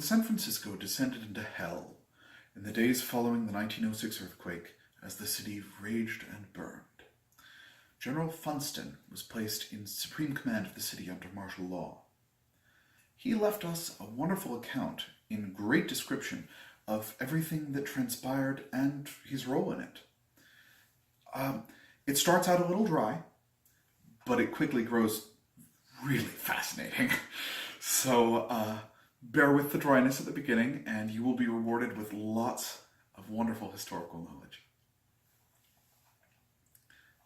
San Francisco descended into hell in the days following the 1906 earthquake as the city raged and burned. General Funston was placed in supreme command of the city under martial law. He left us a wonderful account in great description of everything that transpired and his role in it. It starts out a little dry, but it quickly grows really fascinating. So bear with the dryness at the beginning, and you will be rewarded with lots of wonderful historical knowledge.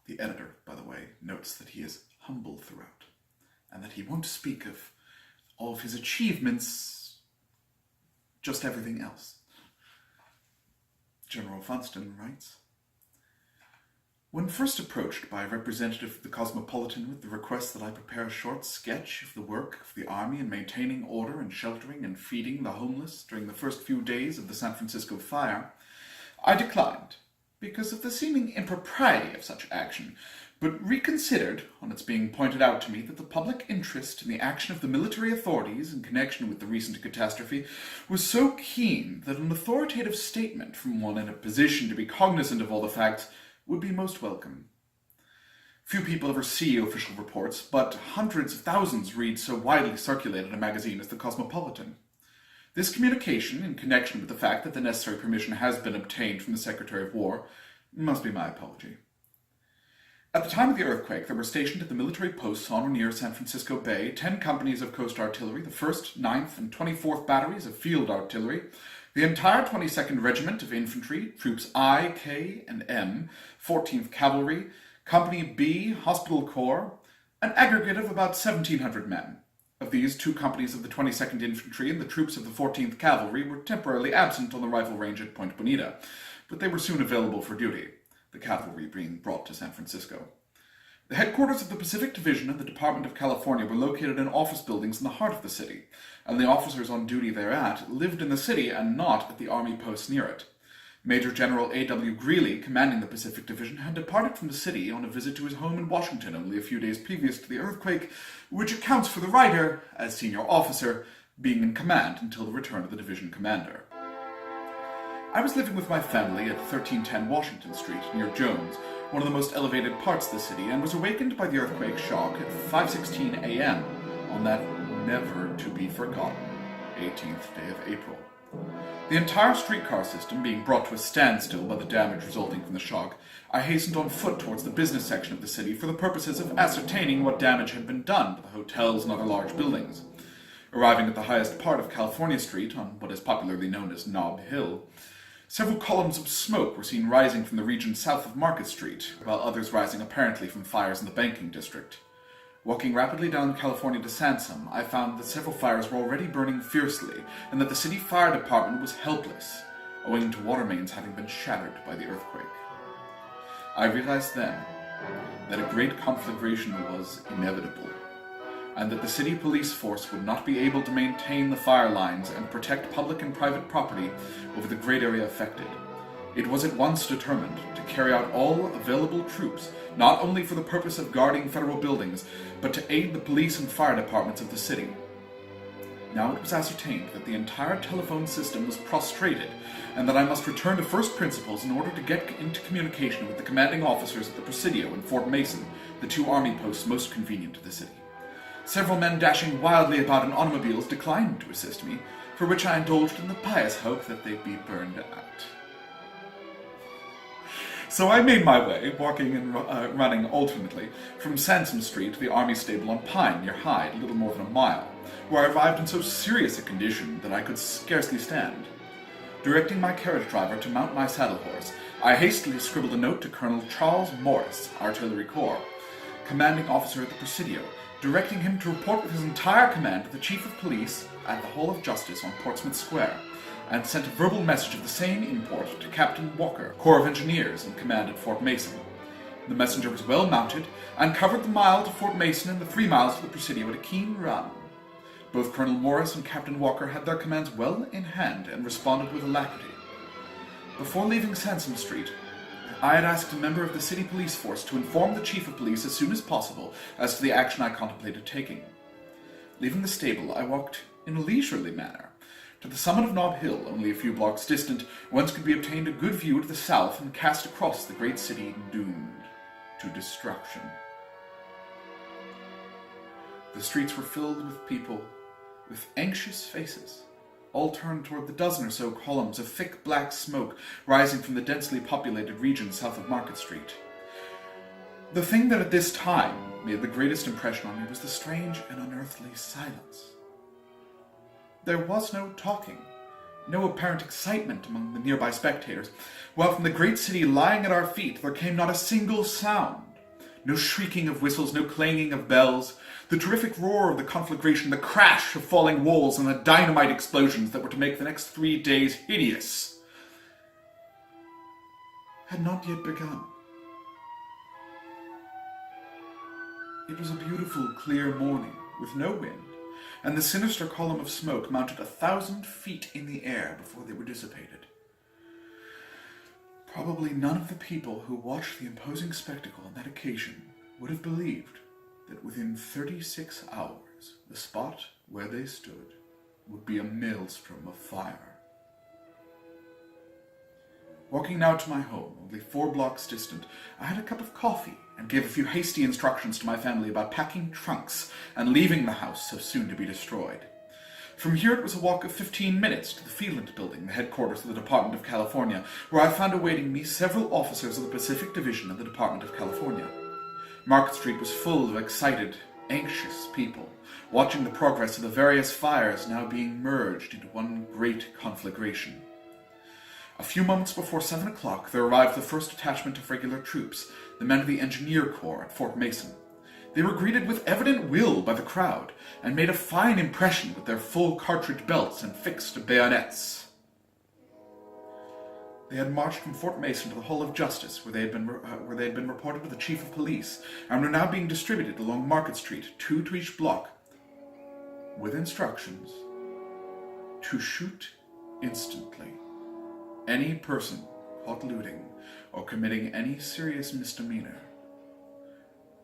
The editor, by the way, notes that he is humble throughout, and that he won't speak of all of his achievements, just everything else. General Funston writes, "When first approached by a representative of the Cosmopolitan with the request that I prepare a short sketch of the work of the army in maintaining order and sheltering and feeding the homeless during the first few days of the San Francisco fire, I declined, because of the seeming impropriety of such action, but reconsidered on its being pointed out to me that the public interest in the action of the military authorities in connection with the recent catastrophe was so keen that an authoritative statement from one in a position to be cognizant of all the facts would be most welcome. Few people ever see official reports, but hundreds of thousands read so widely circulated a magazine as the Cosmopolitan. This communication, in connection with the fact that the necessary permission has been obtained from the Secretary of War, must be my apology. At the time of the earthquake, there were stationed at the military posts on or near San Francisco Bay 10 companies of coast artillery, the 1st, 9th, and 24th batteries of field artillery, the entire 22nd Regiment of Infantry, Troops I, K, and M, 14th Cavalry, Company B, Hospital Corps, an aggregate of about 1,700 men. Of these, 2 companies of the 22nd Infantry and the troops of the 14th Cavalry were temporarily absent on the rifle range at Point Bonita, but they were soon available for duty, the cavalry being brought to San Francisco. The headquarters of the Pacific Division and the Department of California were located in office buildings in the heart of the city, and the officers on duty thereat lived in the city and not at the army posts near it. Major General A.W. Greeley, commanding the Pacific Division, had departed from the city on a visit to his home in Washington only a few days previous to the earthquake, which accounts for the writer, as senior officer, being in command until the return of the division commander. I was living with my family at 1310 Washington Street, near Jones, one of the most elevated parts of the city, and was awakened by the earthquake shock at 5:16 a.m. on that never-to-be-forgotten 18th day of April. The entire streetcar system being brought to a standstill by the damage resulting from the shock, I hastened on foot towards the business section of the city for the purposes of ascertaining what damage had been done to the hotels and other large buildings. Arriving at the highest part of California Street, on what is popularly known as Nob Hill, several columns of smoke were seen rising from the region south of Market Street, while others rising apparently from fires in the banking district. Walking rapidly down California to Sansom, I found that several fires were already burning fiercely, and that the city fire department was helpless, owing to water mains having been shattered by the earthquake. I realized then that a great conflagration was inevitable, and that the city police force would not be able to maintain the fire lines and protect public and private property over the great area affected. It was at once determined to carry out all available troops, not only for the purpose of guarding federal buildings, but to aid the police and fire departments of the city. Now it was ascertained that the entire telephone system was prostrated, and that I must return to first principles in order to get into communication with the commanding officers at the Presidio and Fort Mason, the 2 army posts most convenient to the city. Several men dashing wildly about in automobiles declined to assist me, for which I indulged in the pious hope that they'd be burned out. So I made my way, walking and running alternately, from Sansom Street to the Army Stable on Pine, near Hyde, a little more than a mile, where I arrived in so serious a condition that I could scarcely stand. Directing my carriage driver to mount my saddle horse, I hastily scribbled a note to Colonel Charles Morris, Artillery Corps, commanding officer at the Presidio, directing him to report with his entire command to the Chief of Police at the Hall of Justice on Portsmouth Square, and sent a verbal message of the same import to Captain Walker, Corps of Engineers, in command at Fort Mason. The messenger was well mounted, and covered the mile to Fort Mason and the 3 miles to the Presidio at a keen run. Both Colonel Morris and Captain Walker had their commands well in hand, and responded with alacrity. Before leaving Sansom Street, I had asked a member of the city police force to inform the Chief of Police as soon as possible as to the action I contemplated taking. Leaving the stable, I walked in a leisurely manner to the summit of Nob Hill, only a few blocks distant, whence could be obtained a good view to the south and cast across the great city doomed to destruction. The streets were filled with people with anxious faces, all turned toward the dozen or so columns of thick black smoke rising from the densely populated region south of Market Street. The thing that at this time made the greatest impression on me was the strange and unearthly silence. There was no talking, no apparent excitement among the nearby spectators, while from the great city lying at our feet there came not a single sound. No shrieking of whistles, no clanging of bells. The terrific roar of the conflagration, the crash of falling walls, and the dynamite explosions that were to make the next 3 days hideous, had not yet begun. It was a beautiful, clear morning, with no wind, and the sinister column of smoke mounted 1,000 feet in the air before they were dissipated. Probably none of the people who watched the imposing spectacle on that occasion would have believed that within 36 hours the spot where they stood would be a maelstrom of fire. Walking now to my home, only 4 blocks distant, I had a cup of coffee and gave a few hasty instructions to my family about packing trunks and leaving the house so soon to be destroyed. From here it was a walk of 15 minutes to the Field Building, the headquarters of the Department of California, where I found awaiting me several officers of the Pacific Division of the Department of California. Market Street was full of excited, anxious people, watching the progress of the various fires now being merged into one great conflagration. A few moments before 7 o'clock there arrived the first detachment of regular troops, the men of the Engineer Corps at Fort Mason. They were greeted with evident will by the crowd, and made a fine impression with their full cartridge belts and fixed bayonets. They had marched from Fort Mason to the Hall of Justice, where they had been reported to the Chief of Police, and were now being distributed along Market Street, 2 to each block, with instructions to shoot instantly any person caught looting or committing any serious misdemeanor.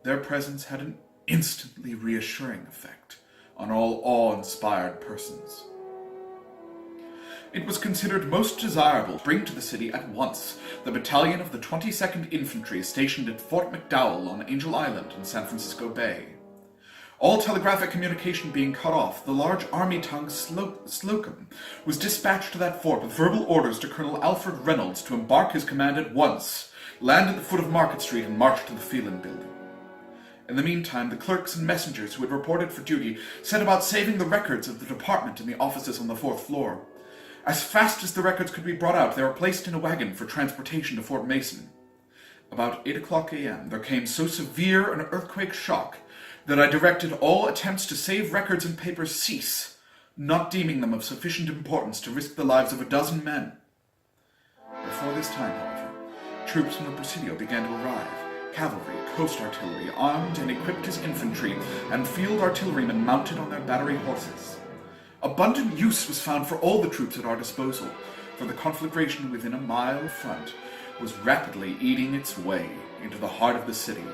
Their presence had an instantly reassuring effect on all awe-inspired persons. It was considered most desirable to bring to the city at once the battalion of the 22nd Infantry stationed at Fort McDowell on Angel Island in San Francisco Bay. All telegraphic communication being cut off, the large army tongue Slocum was dispatched to that fort with verbal orders to Colonel Alfred Reynolds to embark his command at once, land at the foot of Market Street, and march to the Phelan Building. In the meantime, the clerks and messengers who had reported for duty set about saving the records of the department in the offices on the 4th floor. As fast as the records could be brought out, they were placed in a wagon for transportation to Fort Mason. About 8 o'clock a.m. there came so severe an earthquake shock that I directed all attempts to save records and papers cease, not deeming them of sufficient importance to risk the lives of a dozen men. Before this time, however, troops from the Presidio began to arrive. Cavalry, coast artillery, armed and equipped as infantry, and field artillerymen mounted on their battery horses. Abundant use was found for all the troops at our disposal, for the conflagration within a mile front was rapidly eating its way into the heart of the city,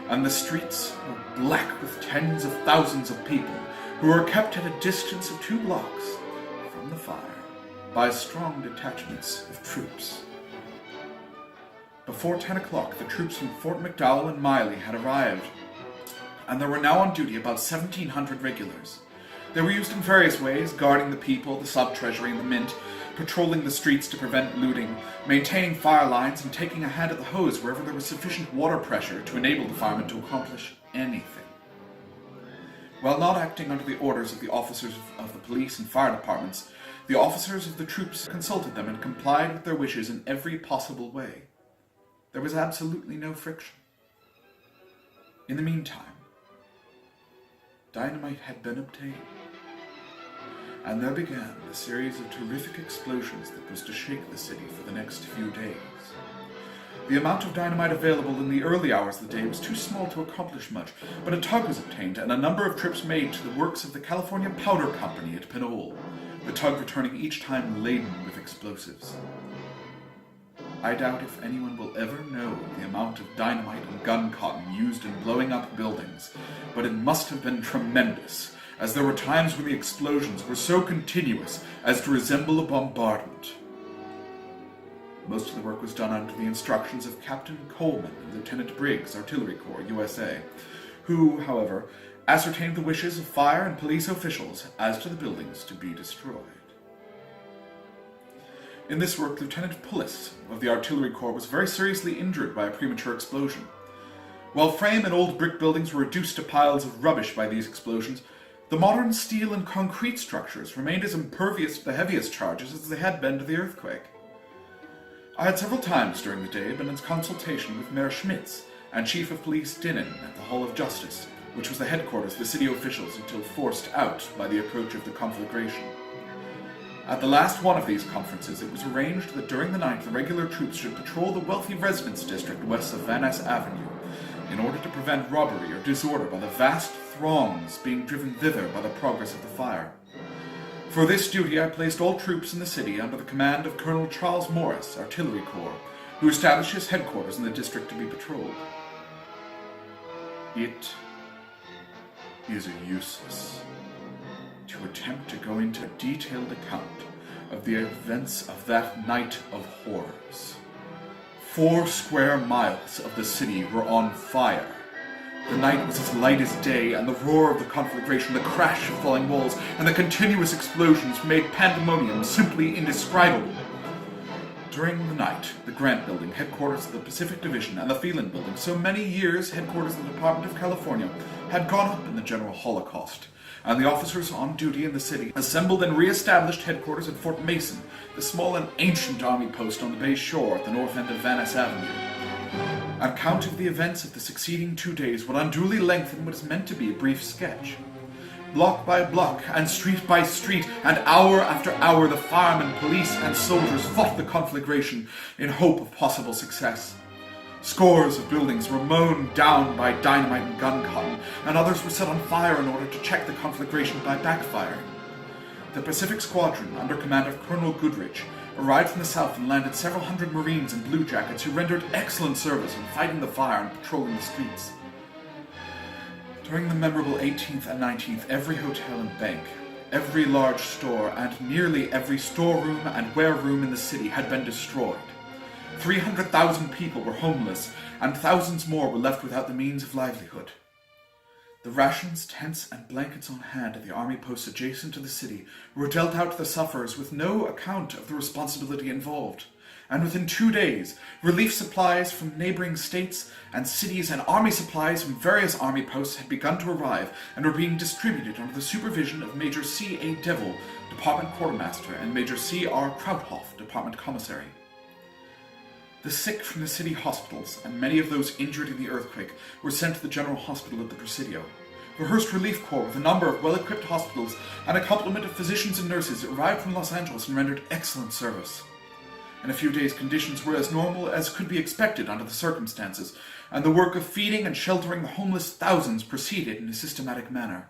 and the streets were black with tens of thousands of people who were kept at a distance of 2 blocks from the fire by strong detachments of troops. Before 10 o'clock, the troops from Fort McDowell and Miley had arrived, and there were now on duty about 1,700 regulars. They were used in various ways, guarding the people, the sub-treasury, and the mint, patrolling the streets to prevent looting, maintaining fire lines, and taking a hand at the hose wherever there was sufficient water pressure to enable the firemen to accomplish anything. While not acting under the orders of the officers of the police and fire departments, the officers of the troops consulted them and complied with their wishes in every possible way. There was absolutely no friction. In the meantime, dynamite had been obtained, and there began the series of terrific explosions that was to shake the city for the next few days. The amount of dynamite available in the early hours of the day was too small to accomplish much, but a tug was obtained and a number of trips made to the works of the California Powder Company at Pinole, the tug returning each time laden with explosives. I doubt if anyone will ever know the amount of dynamite and gun cotton used in blowing up buildings, but it must have been tremendous, as there were times when the explosions were so continuous as to resemble a bombardment. Most of the work was done under the instructions of Captain Coleman and Lieutenant Briggs, Artillery Corps, USA, who, however, ascertained the wishes of fire and police officials as to the buildings to be destroyed. In this work, Lieutenant Pullis of the Artillery Corps was very seriously injured by a premature explosion. While frame and old brick buildings were reduced to piles of rubbish by these explosions, the modern steel and concrete structures remained as impervious to the heaviest charges as they had been to the earthquake. I had several times during the day been in consultation with Mayor Schmitz and Chief of Police Dinnan at the Hall of Justice, which was the headquarters of the city officials until forced out by the approach of the conflagration. At the last one of these conferences, it was arranged that during the night the regular troops should patrol the wealthy residence district west of Van Ness Avenue, in order to prevent robbery or disorder by the vast throngs being driven thither by the progress of the fire. For this duty I placed all troops in the city under the command of Colonel Charles Morris, Artillery Corps, who established his headquarters in the district to be patrolled. It is useless to attempt to go into a detailed account of the events of that night of horrors. 4 square miles of the city were on fire. The night was as light as day, and the roar of the conflagration, the crash of falling walls, and the continuous explosions made pandemonium simply indescribable. During the night, the Grant Building, headquarters of the Pacific Division, and the Phelan Building, so many years headquarters of the Department of California, had gone up in the general holocaust, and the officers on duty in the city assembled and re-established headquarters at Fort Mason, the small and ancient army post on the bay shore at the north end of Van Ness Avenue. An account of the events of the succeeding 2 days would unduly lengthen what is meant to be a brief sketch. Block by block, and street by street, and hour after hour, the firemen, police, and soldiers fought the conflagration in hope of possible success. Scores of buildings were mown down by dynamite and gun cotton, and others were set on fire in order to check the conflagration by backfiring. The Pacific Squadron, under command of Colonel Goodrich, arrived from the south and landed several hundred Marines and bluejackets who rendered excellent service in fighting the fire and patrolling the streets. During the memorable 18th and 19th, every hotel and bank, every large store, and nearly every storeroom and wareroom in the city had been destroyed. 300,000 people were homeless, and thousands more were left without the means of livelihood. The rations, tents, and blankets on hand at the army posts adjacent to the city were dealt out to the sufferers with no account of the responsibility involved, and within 2 days, relief supplies from neighboring states and cities and army supplies from various army posts had begun to arrive and were being distributed under the supervision of Major C. A. Devil, Department Quartermaster, and Major C. R. Krauthoff, Department Commissary. The sick from the city hospitals, and many of those injured in the earthquake, were sent to the General Hospital at the Presidio. The Hearst Relief Corps, with a number of well-equipped hospitals and a complement of physicians and nurses, arrived from Los Angeles and rendered excellent service. In a few days, conditions were as normal as could be expected under the circumstances, and the work of feeding and sheltering the homeless thousands proceeded in a systematic manner.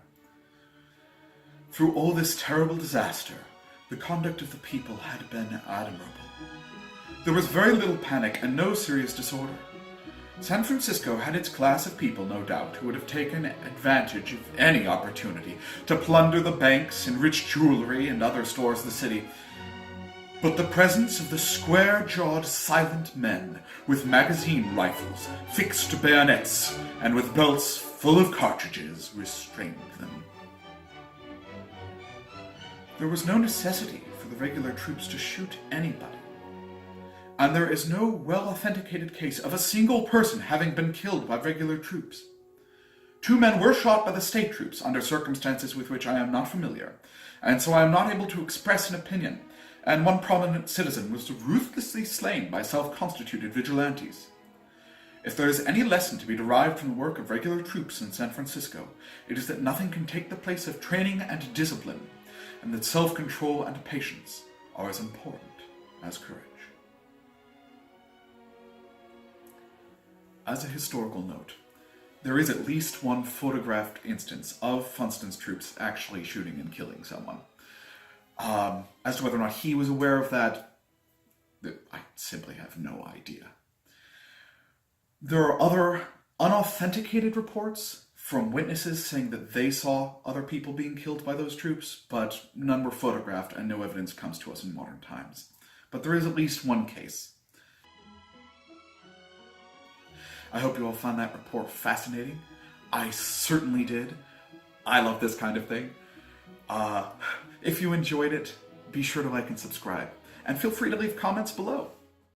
Through all this terrible disaster, the conduct of the people had been admirable. There was very little panic and no serious disorder. San Francisco had its class of people, no doubt, who would have taken advantage of any opportunity to plunder the banks, enrich jewelry, and other stores of the city. But the presence of the square-jawed, silent men with magazine rifles fixed to bayonets and with belts full of cartridges restrained them. There was no necessity for the regular troops to shoot anybody, and there is no well-authenticated case of a single person having been killed by regular troops. 2 men were shot by the state troops under circumstances with which I am not familiar, and so I am not able to express an opinion, and 1 prominent citizen was ruthlessly slain by self-constituted vigilantes. If there is any lesson to be derived from the work of regular troops in San Francisco, it is that nothing can take the place of training and discipline, and that self-control and patience are as important as courage. As a historical note, there is at least 1 photographed instance of Funston's troops actually shooting and killing someone. As to whether or not he was aware of that, I simply have no idea. There are other unauthenticated reports from witnesses saying that they saw other people being killed by those troops, but none were photographed and no evidence comes to us in modern times. But there is at least one case. I hope you all found that report fascinating. I certainly did. I love this kind of thing. If you enjoyed it, be sure to like and subscribe. And feel free to leave comments below.